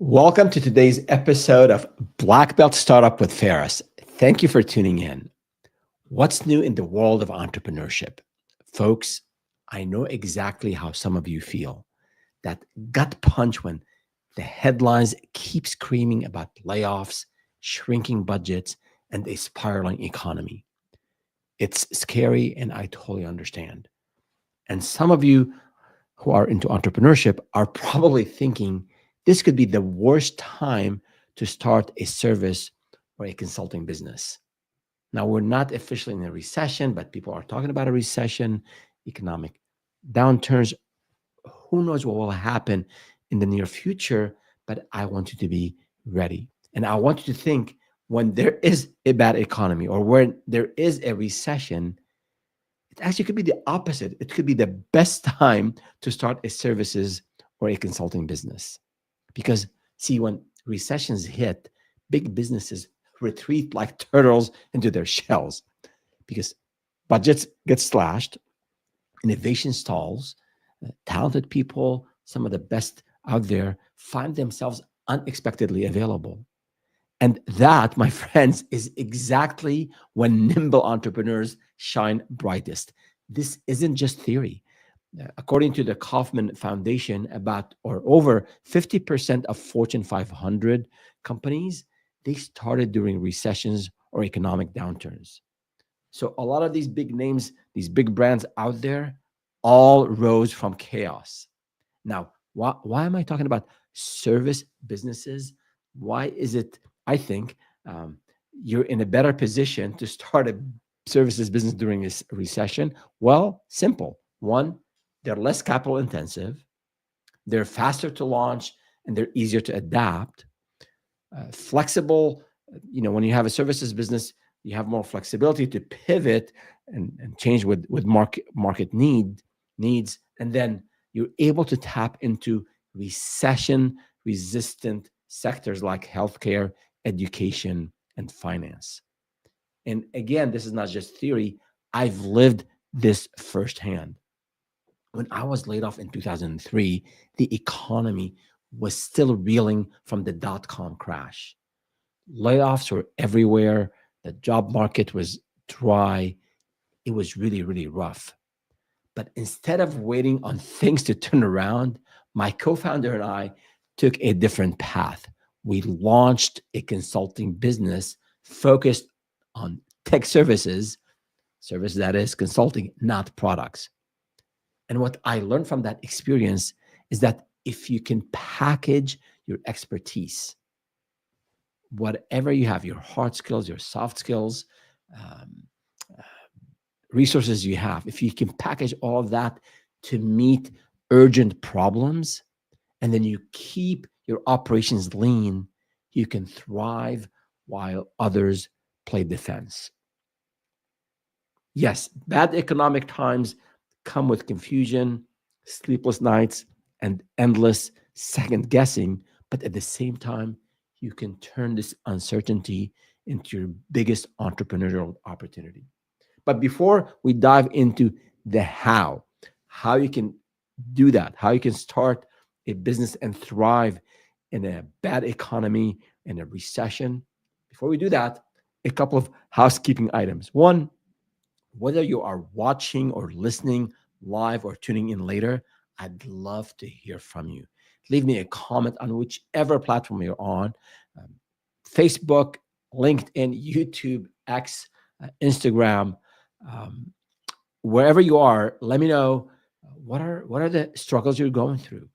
Welcome to today's episode of Black Belt Startup with Ferris. Thank you for tuning in. What's new in the world of entrepreneurship? Folks, I know exactly how some of you feel. That gut punch when the headlines keep screaming about layoffs, shrinking budgets, and a spiraling economy. It's scary, and I totally understand. And some of you who are into entrepreneurship are probably thinking this could be the worst time to start a service or a consulting business. Now, we're not officially in a recession, but people are talking about a recession, economic downturns. Who knows what will happen in the near future? But I want you to be ready. And I want you to think when there is a bad economy or when there is a recession, it actually could be the opposite. It could be the best time to start a services or a consulting business. Because, see, when recessions hit, big businesses retreat like turtles into their shells because budgets get slashed, innovation stalls, talented people, some of the best out there, find themselves unexpectedly available. And that, my friends, is exactly when nimble entrepreneurs shine brightest. This isn't just theory. According to the Kaufman Foundation, about or over 50% of Fortune 500 companies, they started during recessions or economic downturns. So a lot of these big names, these big brands out there, all rose from chaos. Now, why am I talking about service businesses? Why is it, I think, you're in a better position to start a services business during this recession? Well, simple. One, they're less capital intensive, they're faster to launch, and they're easier to adapt. Flexible, when you have a services business, you have more flexibility to pivot and change with market needs, and then you're able to tap into recession resistant sectors like healthcare, education, and finance. And again, this is not just theory. I've lived this firsthand. When I was laid off in 2003, the economy was still reeling from the dot-com crash. Layoffs were everywhere. The job market was dry. It was really, really rough. But instead of waiting on things to turn around, my co-founder and I took a different path. We launched a consulting business focused on tech services that is consulting, not products. And what I learned from that experience is that if you can package your expertise, whatever you have, your hard skills, your soft skills, um, resources you have, if you can package all of that to meet urgent problems, and then you keep your operations lean, you can thrive while others play defense. Yes, bad economic times come with confusion, sleepless nights, and endless second guessing. But at the same time, you can turn this uncertainty into your biggest entrepreneurial opportunity. But before we dive into the how you can do that, how you can start a business and thrive in a bad economy, in a recession, before we do that, a couple of housekeeping items. One, whether you are watching or listening live or tuning in later, I'd love to hear from you. Leave me a comment on whichever platform you're on, um, Facebook, LinkedIn, YouTube, X, Instagram, um, wherever you are. Let me know what are the struggles you're going through.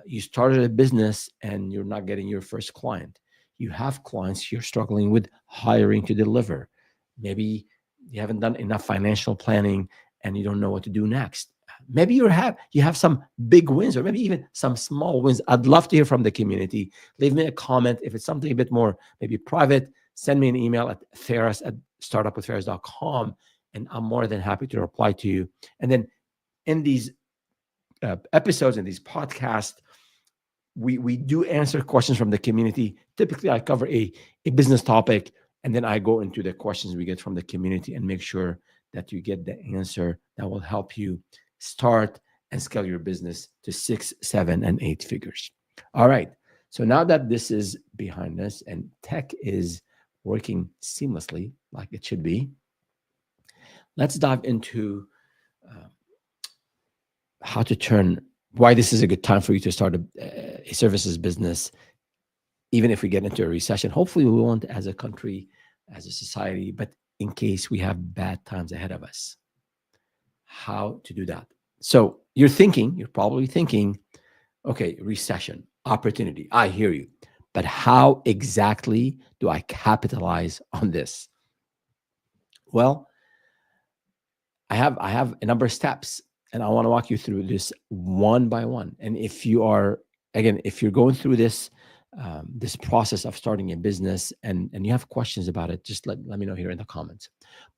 You started a business and you're not getting your first client. You have clients you're struggling with hiring to deliver. Maybe you haven't done enough financial planning and you don't know what to do next. Maybe you have some big wins or maybe even some small wins. I'd love to hear from the community. Leave me a comment. If it's something a bit more maybe private, send me an email at ferris@startupwithferris.com, and I'm more than happy to reply to you. And then in these episodes, in these podcasts, we do answer questions from the community. Typically, I cover a business topic, and then I go into the questions we get from the community and make sure that you get the answer that will help you start and scale your business to 6, 7, and 8 figures. All right. So now that this is behind us and tech is working seamlessly like it should be, let's dive into uh, how to turn why this is a good time for you to start a services business, even if we get into a recession. Hopefully, we won't as a country, as a society, but in case we have bad times ahead of us, how to do that. So you're probably thinking, okay, recession, opportunity. I hear you. But how exactly do I capitalize on this? Well, I have a number of steps, and I want to walk you through this one by one. And if you are, again, if you're going through this process of starting a business and you have questions about it, just let me know here in the comments.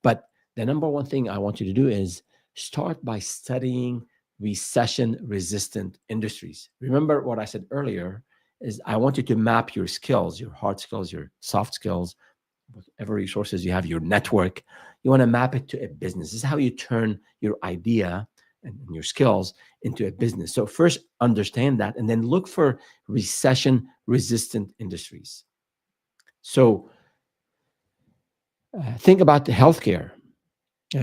But the number one thing I want you to do is start by studying recession resistant industries. Remember what I said earlier is I want you to map your skills, your hard skills, your soft skills, whatever resources you have, your network. You want to map it to a business. This is how you turn your idea and your skills into a business. So first understand that, and then look for recession resistant industries. So think about the healthcare,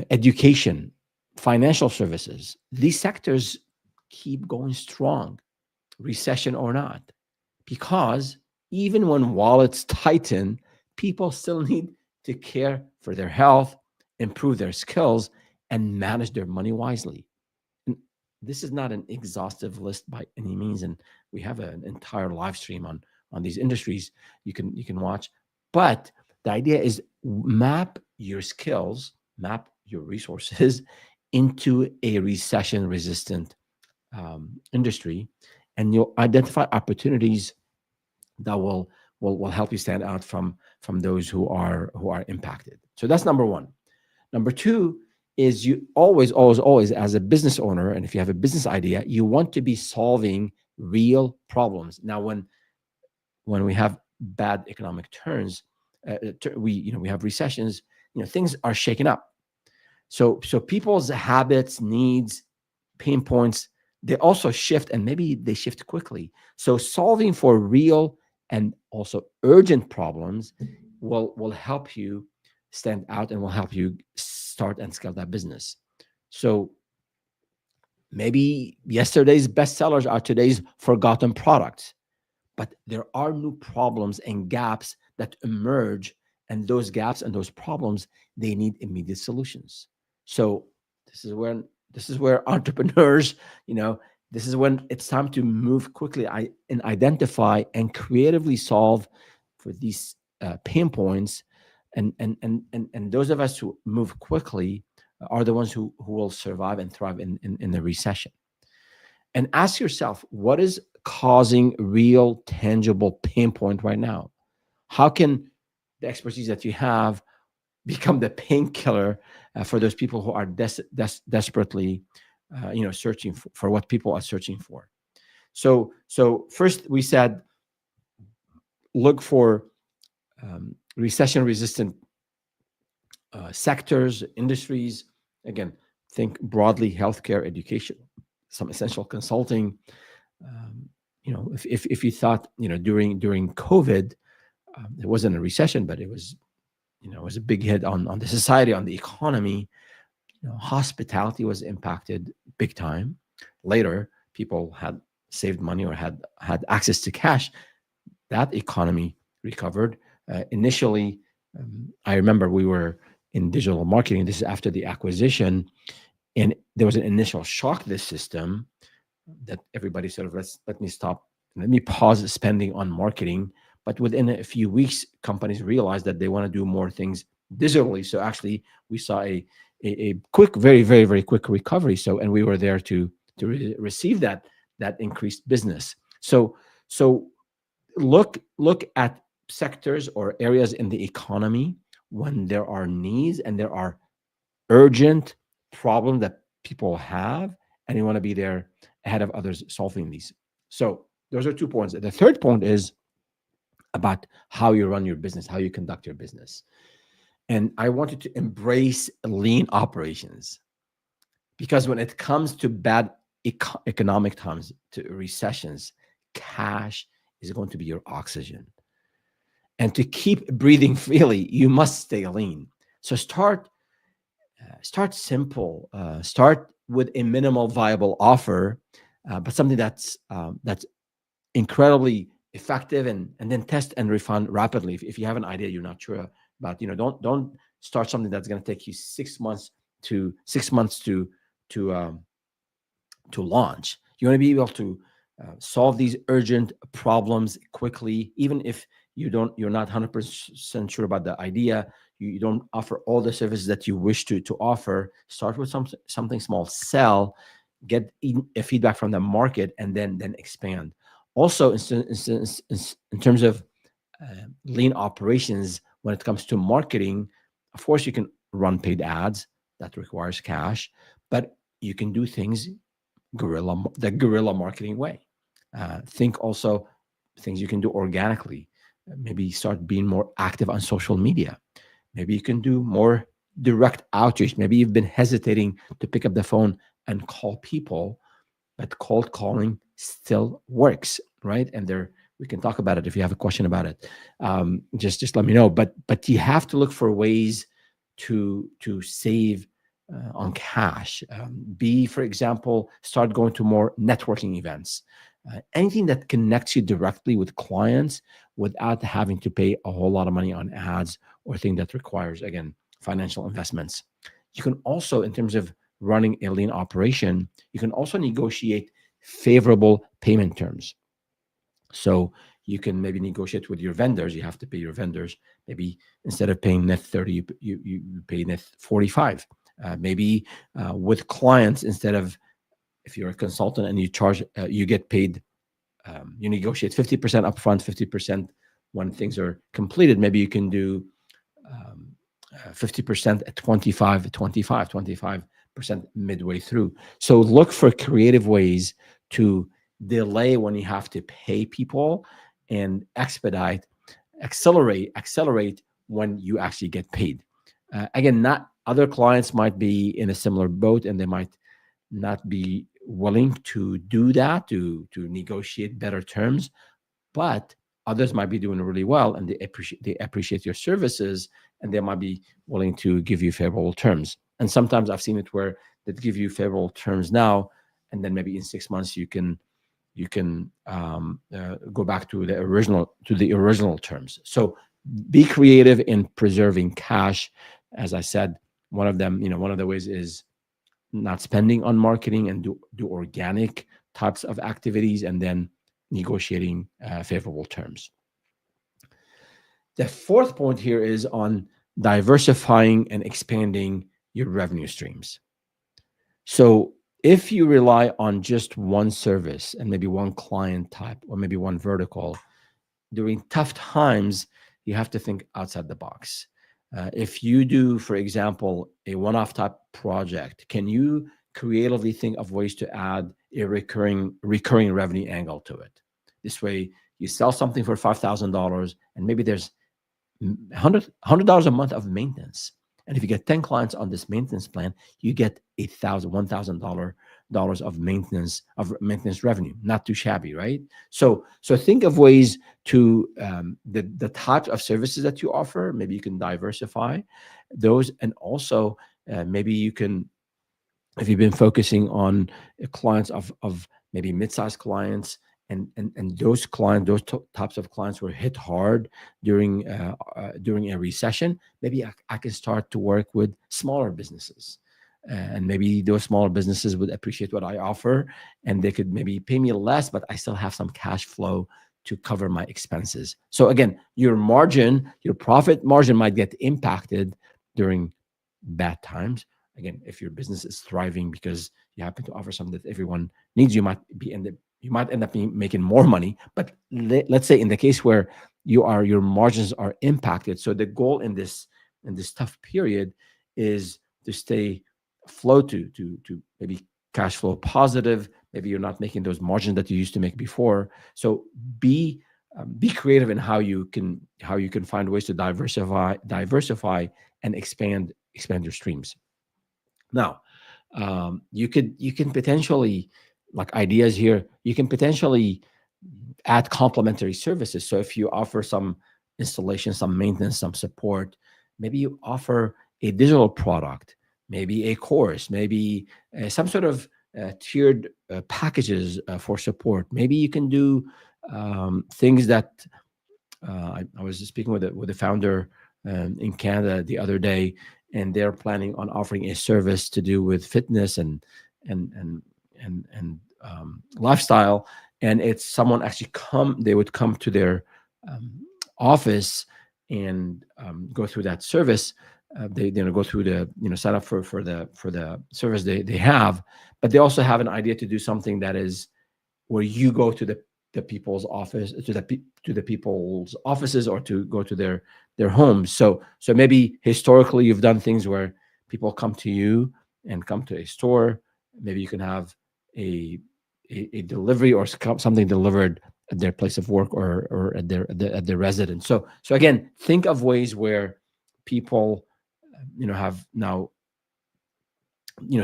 education, financial services. These sectors keep going strong, recession or not, because even when wallets tighten, people still need to care for their health, improve their skills, and manage their money wisely. And this is not an exhaustive list by any means, and we have an entire live stream on these industries you can watch. But the idea is map your skills, map your resources into a recession resistant industry, and you'll identify opportunities that will help you stand out from those who are impacted. So that's number one. Number two is you always as a business owner, and if you have a business idea, you want to be solving real problems. Now, when we have bad economic turns, we have recessions, things are shaken up. So people's habits, needs, pain points, they also shift, and maybe they shift quickly. So solving for real and also urgent problems will help you stand out and will help you start and scale that business. So maybe yesterday's bestsellers are today's forgotten products, but there are new problems and gaps that emerge, and those gaps and those problems, they need immediate solutions. So this is where entrepreneurs, this is when it's time to move quickly and identify and creatively solve for these pain points. And those of us who move quickly are the ones who will survive and thrive in the recession. And ask yourself, what is causing real tangible pain point right now? How can the expertise that you have become the painkiller for those people who are desperately searching for what people are searching for? So first we said, look for recession resistant sectors, industries. Again, think broadly: healthcare, education, some essential consulting. If you thought during COVID, it wasn't a recession, but it was a big hit on the society, on the economy. Hospitality was impacted big time. Later, people had saved money or had access to cash. That economy recovered. Initially, I remember we were in digital marketing. This is after the acquisition, and there was an initial shock to this system that everybody sort of let me pause spending on marketing. But within a few weeks, companies realized that they want to do more things digitally. So actually, we saw a quick, very, very, very quick recovery. And we were there to receive that increased business. So look at sectors or areas in the economy when there are needs and there are urgent problems that people have, and you want to be there ahead of others solving these. So those are 2 points. The third point is about how you run your business, how you conduct your business. And I want you to embrace lean operations, because when it comes to bad economic times, to recessions, cash is going to be your oxygen. And to keep breathing freely, you must stay lean. So start simple. Start with a minimal viable offer, but something that's incredibly effective, and then test and refine rapidly. If you have an idea you're not sure about, don't start something that's going to take you 6 months to to launch. You want to be able to solve these urgent problems quickly, even if you're not 100% sure about the idea. You don't offer all the services that you wish to offer. Start with something small, sell, get a feedback from the market, and then expand. Also, in terms of lean operations, when it comes to marketing, of course you can run paid ads. That requires cash, but you can do things the guerrilla marketing way. Think also things you can do organically. Maybe start being more active on social media. Maybe you can do more direct outreach. Maybe you've been hesitating to pick up the phone and call people, but cold calling still works, right? And we can talk about it if you have a question about it. Just let me know. But you have to look for ways to save on cash. For example, start going to more networking events. Anything that connects you directly with clients without having to pay a whole lot of money on ads, or thing that requires, again, financial investments. You can also, in terms of running a lean operation, you can also negotiate favorable payment terms. So you can maybe negotiate with your vendors. You have to pay your vendors. Maybe instead of paying net 30, you pay net 45. Maybe with clients, instead of, if you're a consultant and you get paid, you negotiate 50% upfront, 50% when things are completed. Maybe you can do 50% at 25% midway through. So look for creative ways to delay when you have to pay people, and accelerate when you actually get paid. Again, not other clients might be in a similar boat, and they might not be willing to do that, to negotiate better terms, but others might be doing really well, and they appreciate your services, and they might be willing to give you favorable terms. And sometimes I've seen it where they give you favorable terms now, and then maybe in 6 months you can go back to the original terms. So be creative in preserving cash. As I said, one of the ways is not spending on marketing, and do organic types of activities, and then negotiating favorable terms. The fourth point here is on diversifying and expanding your revenue streams. So if you rely on just one service and maybe one client type, or maybe one vertical, during tough times, you have to think outside the box. If you do, for example, a one-off type project, can you creatively think of ways to add a recurring revenue angle to it? This way, you sell something for $5,000, and maybe there's $100 a month of maintenance. And if you get 10 clients on this maintenance plan, you get $1,000 of maintenance revenue. Not too shabby, right? So think of ways to the types of services that you offer. Maybe you can diversify those, and also maybe you can, if you've been focusing on clients of maybe mid-sized clients, and those types of clients were hit hard during a recession, maybe I can start to work with smaller businesses, and maybe those smaller businesses would appreciate what I offer, and they could maybe pay me less, but I still have some cash flow to cover my expenses. So again, your profit margin might get impacted during bad times. Again, if your business is thriving because you happen to offer something that everyone needs, you might end up making more money. But let's say in the case where your margins are impacted. So the goal in this tough period is to stay afloat, to maybe cash flow positive. Maybe you're not making those margins that you used to make before. So be creative in how you can find ways to diversify and expand your streams. Now, you can potentially, like ideas here, you can potentially add complementary services. So if you offer some installation, some maintenance, some support, maybe you offer a digital product, maybe a course, maybe some sort of tiered packages for support. Maybe you can do things that I was speaking with a founder in Canada the other day, and they're planning on offering a service to do with fitness and and lifestyle. And it's someone actually they would come to their um, office and go through that service. They go through the sign up for the service they have, but they also have an idea to do something that is where you go to the people's office, to the people's offices, or to go to their homes. So maybe historically you've done things where people come to you and come to a store. Maybe you can have a delivery or something delivered at their place of work, or at their residence. So again, think of ways where people have now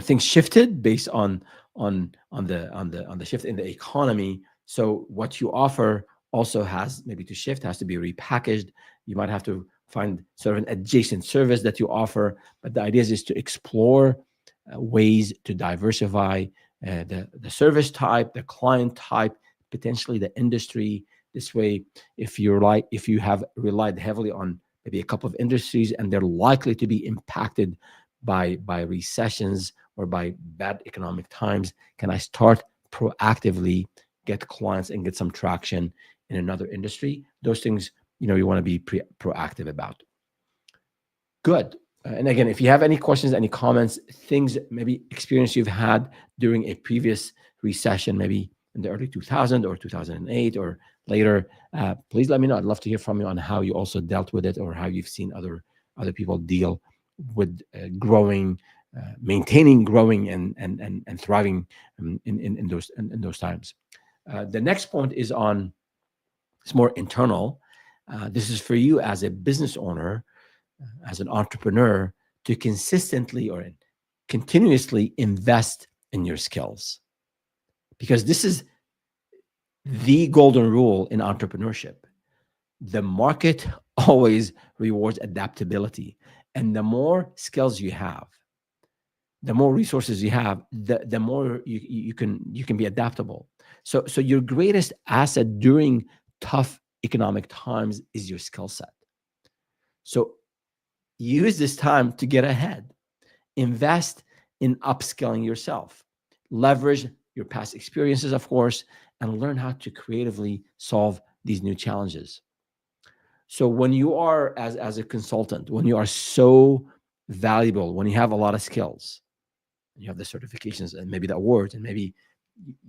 things shifted based on the shift in the economy. So what you offer also has maybe to shift, has to be repackaged. You might have to find sort of an adjacent service that you offer, but the idea is to explore ways to diversify the service type, the client type, potentially the industry. This way, if you have relied heavily on maybe a couple of industries and they're likely to be impacted by recessions or by bad economic times, can I start proactively get clients and get some traction in another industry? Those things you want to be proactive about. Good. And again, if you have any questions, any comments, things, maybe experience you've had during a previous recession, maybe in the early 2000 or 2008 or later, please let me know. I'd love to hear from you on how you also dealt with it, or how you've seen other people deal with maintaining, growing, and thriving in those times. The next point is it's more internal. This is for you as a business owner, as an entrepreneur, to consistently or continuously invest in your skills, because this is the golden rule in entrepreneurship. The market always rewards adaptability, and the more skills you have, the more resources you have, the more you can be adaptable. So your greatest asset during tough economic times is your skill set. So use this time to get ahead. Invest in upskilling yourself. Leverage your past experiences, of course, and learn how to creatively solve these new challenges. So when you are as a consultant, when you are so valuable, when you have a lot of skills, and you have the certifications and maybe the awards, and maybe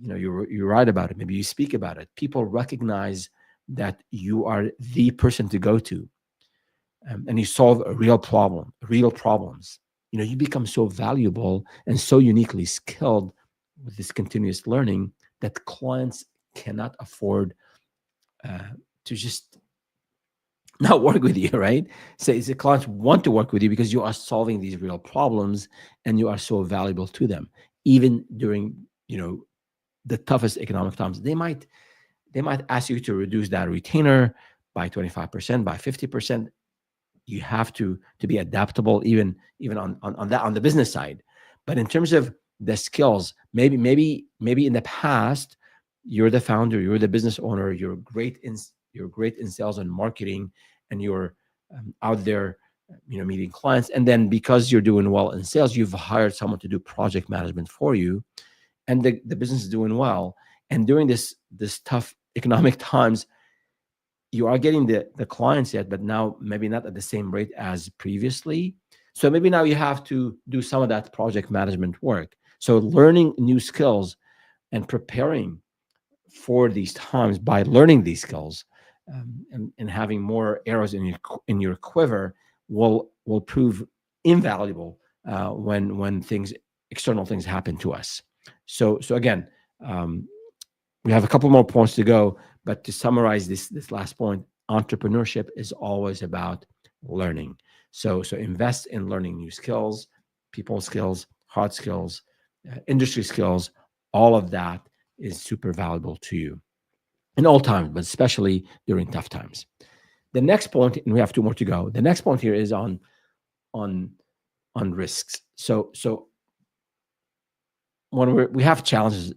you write about it, maybe you speak about it, people recognize that you are the person to go to, and you solve real problems. You become so valuable and so uniquely skilled with this continuous learning that clients cannot afford to just not work with you, right? So the clients want to work with you because you are solving these real problems and you are so valuable to them, even during the toughest economic times. They might ask you to reduce that retainer by 25%, by 50%. You have to be adaptable, even on the business side. But in terms of the skills, maybe in the past, you're the founder, you're the business owner, you're great in sales and marketing, and you're out there meeting clients. And then because you're doing well in sales, you've hired someone to do project management for you, and the business is doing well. And during this tough economic times, you are getting the clients yet, but now maybe not at the same rate as previously. So maybe now you have to do some of that project management work. So learning new skills and preparing for these times by learning these skills, and having more arrows in your quiver will prove invaluable when external things happen to us. So again, we have a couple more points to go, but to summarize this last point, entrepreneurship is always about learning. So invest in learning new skills, people skills, hard skills, industry skills. All of that is super valuable to you. in all times, but especially during tough times. The next point, and we have two more to go. The next point here is on on risks. So when we have challenges,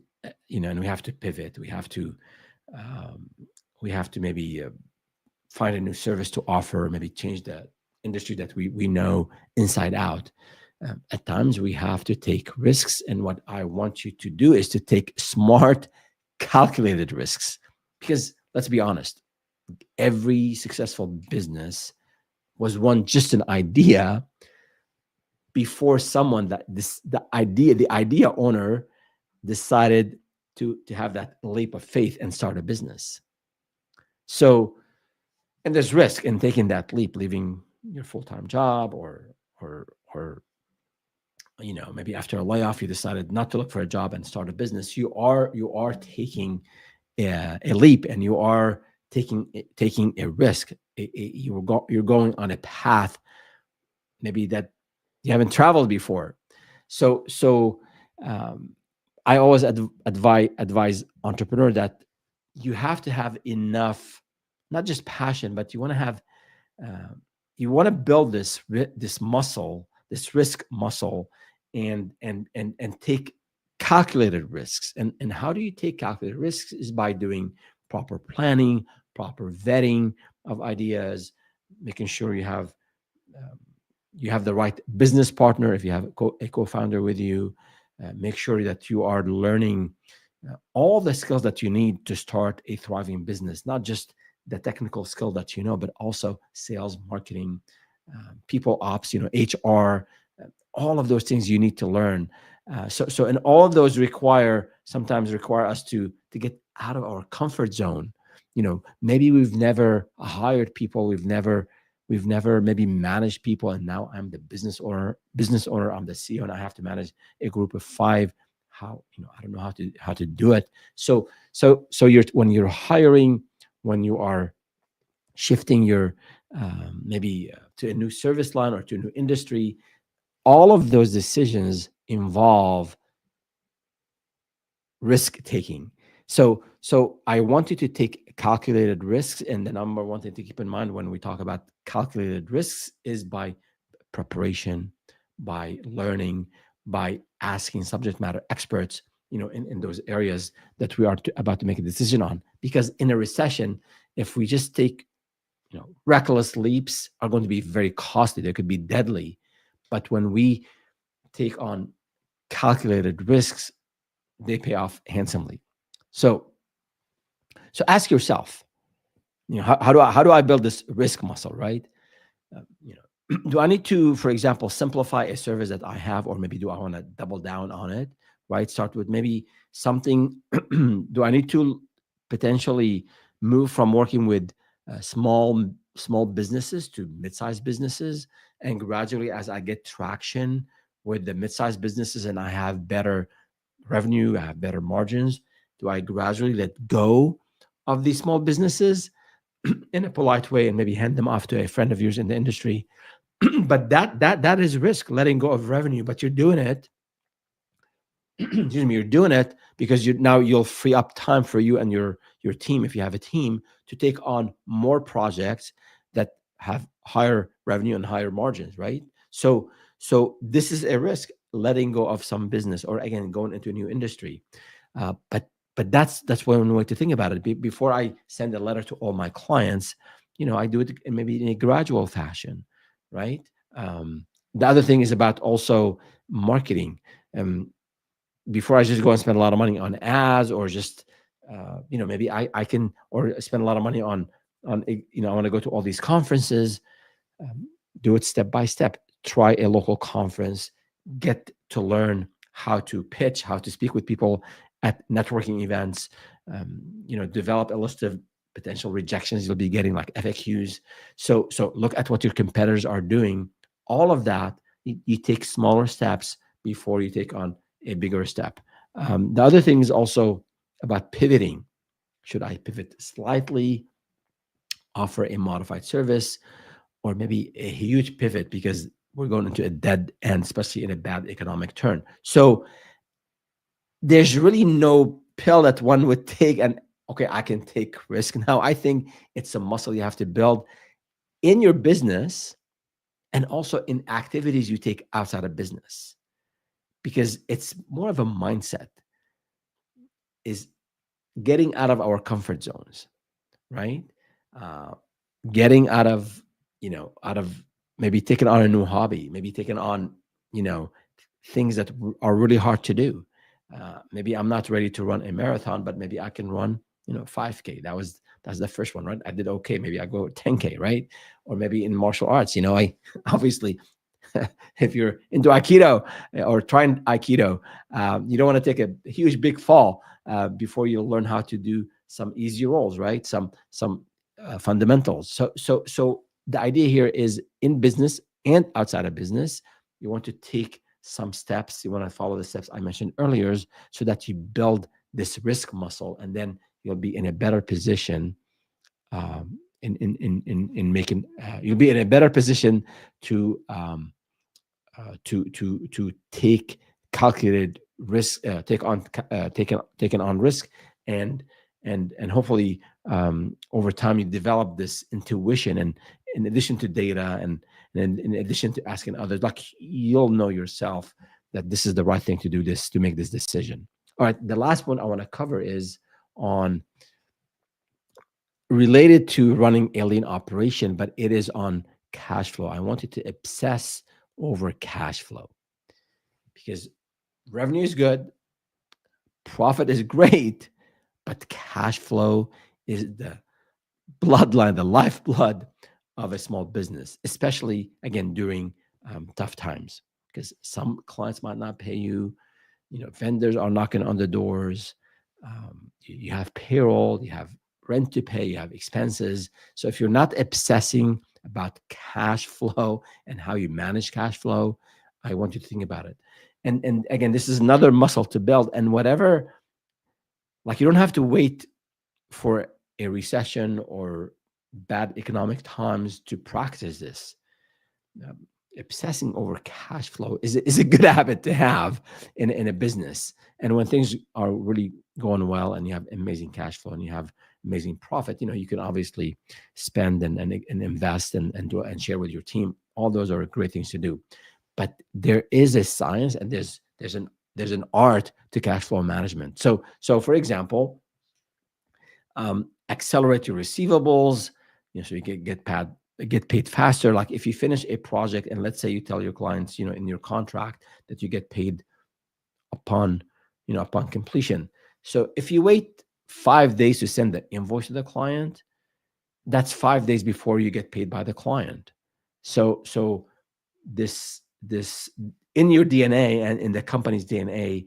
and we have to pivot, um, we have to maybe find a new service to offer, maybe change the industry that we know inside out. At times, we have to take risks, and what I want you to do is to take smart, calculated risks. Because let's be honest, every successful business was one just an idea before someone that this the idea owner decided to have that leap of faith and start a business. So, and there's risk in taking that leap, leaving your full-time job, or maybe after a layoff you decided not to look for a job and start a business. You are taking a leap, and you are taking a risk. You're going on a path maybe that you haven't traveled before. So um, I always advise entrepreneur that you have to have enough, not just passion, but you want to have uh, you want to build this muscle, this risk muscle, and take calculated risks. And how do you take calculated risks? Is by doing proper planning, proper vetting of ideas, making sure um, you have the right business partner. If you have a co-founder with you, make sure that you are learning all the skills that you need to start a thriving business, not just the technical skill that but also sales, marketing, people ops, HR, all of those things you need to learn. So and all of those sometimes require us to get out of our comfort zone. Maybe we've never hired people, we've never maybe managed people, and now I'm the business owner, I'm the CEO, and I have to manage a group of five. How, I don't know how to do it. So when you're hiring, when you are shifting your maybe to a new service line or to a new industry, all of those decisions involve risk taking. So I want you to take calculated risks. And the number one thing to keep in mind when we talk about calculated risks is by preparation, by learning, by asking subject matter experts, in those areas that we are about to make a decision on. Because in a recession, if we just take, reckless leaps, are going to be very costly. They could be deadly. But when we take on calculated risks, they pay off handsomely. So ask yourself, how do I build this risk muscle, right? Do I need to, for example, simplify a service that I have, or maybe do I want to double down on it, right? Start with maybe something. Do I need to potentially move from working with small businesses to mid-sized businesses, and gradually, as I get traction with the mid-sized businesses and I have better revenue, I have better margins, do I gradually let go of these small businesses in a polite way and maybe hand them off to a friend of yours in the industry? But that is risk, letting go of revenue. But you're doing it, excuse me, you're doing it because you'll free up time for you and your team, if you have a team, to take on more projects that have higher revenue and higher margins, right? So this is a risk, letting go of some business, or again going into a new industry. But that's one way to think about it. Before I send a letter to all my clients, I do it maybe in a gradual fashion, right? The other thing is about also marketing. Before I just go and spend a lot of money on ads, or just maybe I can, or spend a lot of money on I want to go to all these conferences. Do it step by step. Try a local conference, get to learn how to pitch, how to speak with people at networking events. Develop a list of potential rejections you'll be getting, like FAQs. So look at what your competitors are doing. All of that, you take smaller steps before you take on a bigger step. The other thing is also about pivoting. Should I pivot slightly, offer a modified service, or maybe a huge pivot because we're going into a dead end, especially in a bad economic turn? So there's really no pill that one would take, and okay, I can take risk now. I think it's a muscle you have to build in your business and also in activities you take outside of business, because it's more of a mindset, is getting out of our comfort zones, right? Uh, Getting out of, out of maybe taking on a new hobby, maybe taking on, you know, things that are really hard to do. Maybe I'm not ready to run a marathon, but maybe I can run, 5K. That's the first one, right? I did okay. Maybe I go 10K, right? Or maybe in martial arts, I obviously, if you're into Aikido or trying Aikido, you don't want to take a huge big fall before you learn how to do some easy rolls, right? Some fundamentals. So the idea here is in business and outside of business, you want to take some steps. You want to follow the steps I mentioned earlier, so that you build this risk muscle, and then you'll be in a better position. In making, you'll be in a better position to to take calculated risk, taken on risk, and and hopefully over time you develop this intuition, and in addition to data, and in addition to asking others, like you'll know yourself that this is the right thing to do, this to make this decision. All right, the last one I want to cover is on related to running a lean operation, but it is on cash flow. I want you to obsess over cash flow, because revenue is good, profit is great, but cash flow is the bloodline, the lifeblood of a small business, especially again during tough times, because some clients might not pay you. Vendors are knocking on the doors. You have payroll, you have rent to pay, you have expenses. So if you're not obsessing about cash flow and how you manage cash flow, I want you to think about it. And again, this is another muscle to build. And whatever, like you don't have to wait for a recession or bad economic times to practice this. Um, Obsessing over cash flow is a good habit to have in a business. And when things are really going well and you have amazing cash flow and you have amazing profit, you can obviously spend and invest and share with your team. All those are great things to do. But there is a science, and there's an art to cash flow management. So for example, accelerate your receivables, so you can get paid faster. Like if you finish a project, and let's say you tell your clients, in your contract that you get paid upon completion. So if you wait 5 days to send the invoice to the client, that's 5 days before you get paid by the client. So this in your DNA and in the company's DNA,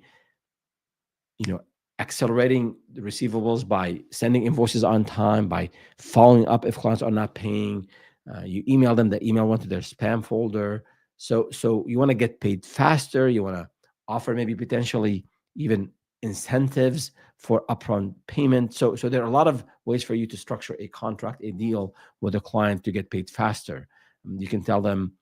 accelerating the receivables by sending invoices on time, by following up if clients are not paying. You email them, the email went to their spam folder. So you want to get paid faster. You want to offer maybe potentially even incentives for upfront payment. So there are a lot of ways for you to structure a contract, a deal with a client to get paid faster. You can tell them,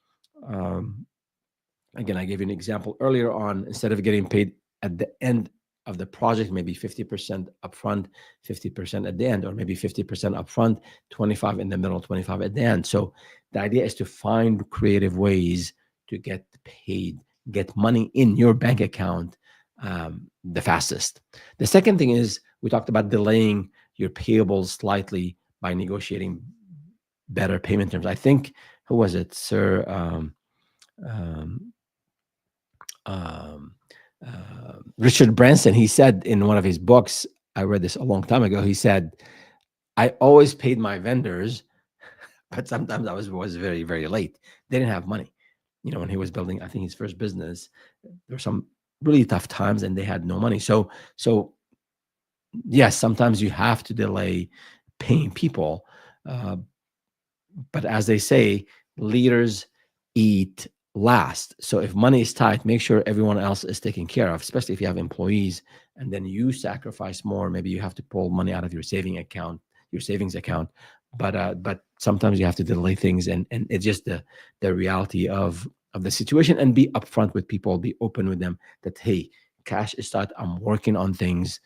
again, I gave you an example earlier on, instead of getting paid at the end of the project, maybe 50% upfront, 50% at the end, or maybe 50% upfront, 25 in the middle, 25 at the end. So the idea is to find creative ways to get paid, get money in your bank account the fastest. The second thing is, we talked about delaying your payables slightly by negotiating better payment terms. I think, who was it, Sir? Richard Branson, he said in one of his books, I read this a long time ago, he said, I always paid my vendors, but sometimes I was very, very late. They didn't have money. When he was building, I think, his first business, there were some really tough times and they had no money. So yes, sometimes you have to delay paying people. But as they say, leaders eat last. So if money is tight, make sure everyone else is taken care of, especially if you have employees, and then you sacrifice more. Maybe you have to pull money out of your savings account. But sometimes you have to delay things, and it's just the reality of the situation. And be upfront with people, be open with them that, hey, cash is tight, I'm working on things.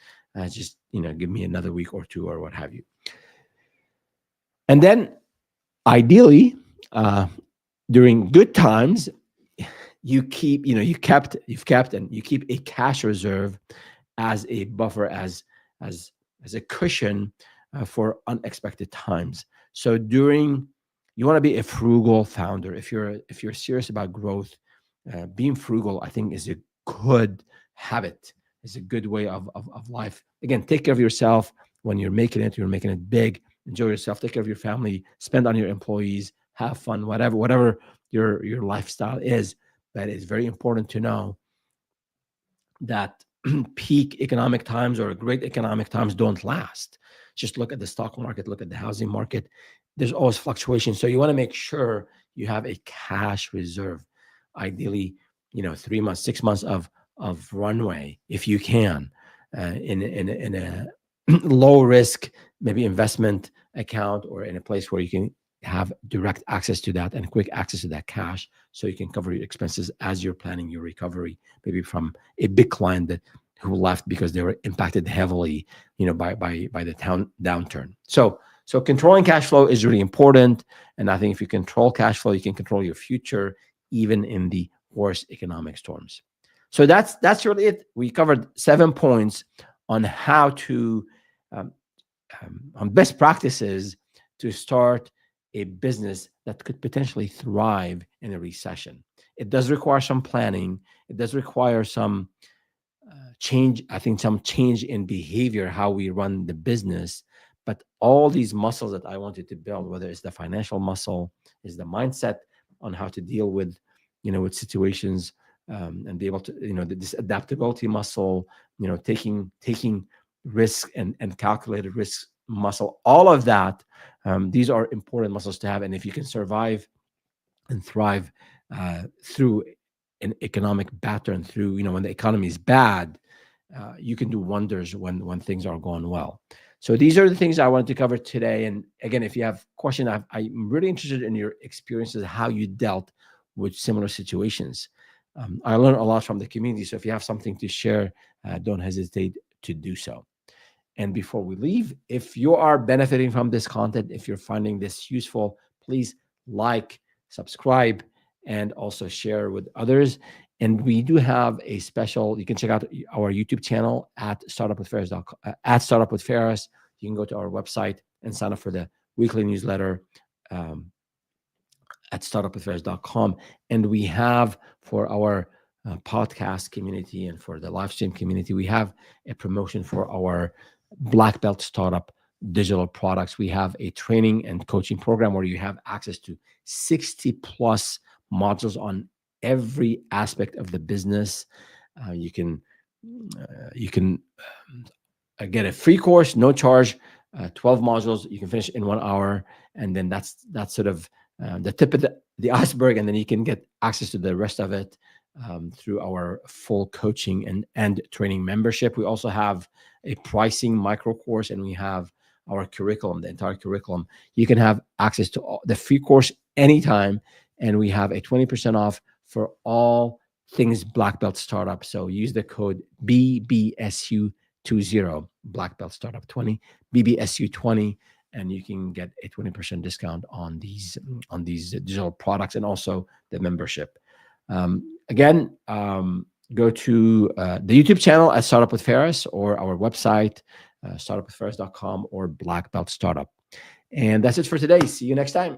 Just, give me another week or two or what have you. And then ideally, during good times, you've kept and you keep a cash reserve as a buffer, as a cushion for unexpected times. So you want to be a frugal founder. If you're serious about growth, being frugal, I think, is a good habit. Is a good way of life. Again, take care of yourself when you're making it big. Enjoy yourself. Take care of your family. Spend on your employees. Have fun. Whatever your lifestyle is. But it's very important to know that peak economic times or great economic times don't last. Just look at the stock market, look at the housing market. There's always fluctuation. So you want to make sure you have a cash reserve, ideally, 3 months, 6 months of runway, if you can, in a low risk, maybe investment account, or in a place where you can have direct access to that and quick access to that cash, so you can cover your expenses as you're planning your recovery, maybe from a big client who left because they were impacted heavily, by the downturn. So controlling cash flow is really important, and I think if you control cash flow, you can control your future, even in the worst economic storms. So that's really it. We covered 7 points on how to on best practices to start a business that could potentially thrive in a recession. It does require some planning. It does require some change, I think, some change in behavior, how we run the business. But all these muscles that I wanted to build, whether it's the financial muscle, is the mindset on how to deal with, with situations, and be able to, this adaptability muscle, taking risk and calculated risk muscle, all of that. These are important muscles to have. And if you can survive and thrive through an economic pattern, through, when the economy is bad, you can do wonders when things are going well. So these are the things I wanted to cover today. And again, if you have questions, I'm really interested in your experiences, how you dealt with similar situations. I learned a lot from the community. So if you have something to share, don't hesitate to do so. And before we leave, if you are benefiting from this content, if you're finding this useful, please like, subscribe, and also share with others. And we do have a special, you can check out our YouTube channel at startupwithferris.com, at startupwithferris. You can go to our website and sign up for the weekly newsletter at startupwithferris.com. And we have, for our podcast community and for the live stream community, we have a promotion for our Black Belt Startup digital products. We have a training and coaching program where you have access to 60 plus modules on every aspect of the business. You can get a free course, no charge, 12 modules. You can finish in 1 hour, and then that's sort of the tip of the iceberg, and then you can get access to the rest of it through our full coaching and training membership. We also have a pricing micro course, and we have our curriculum, the entire curriculum. You can have access to the free course anytime, and we have a 20% off for all things Black Belt Startup. So use the code BBSU20, Black Belt Startup 20, BBSU20, and you can get a 20% discount on these digital products and also the membership. Again, go to the YouTube channel at Startup with Ferris, or our website, startupwithferris.com, or Black Belt Startup. And that's it for today. See you next time.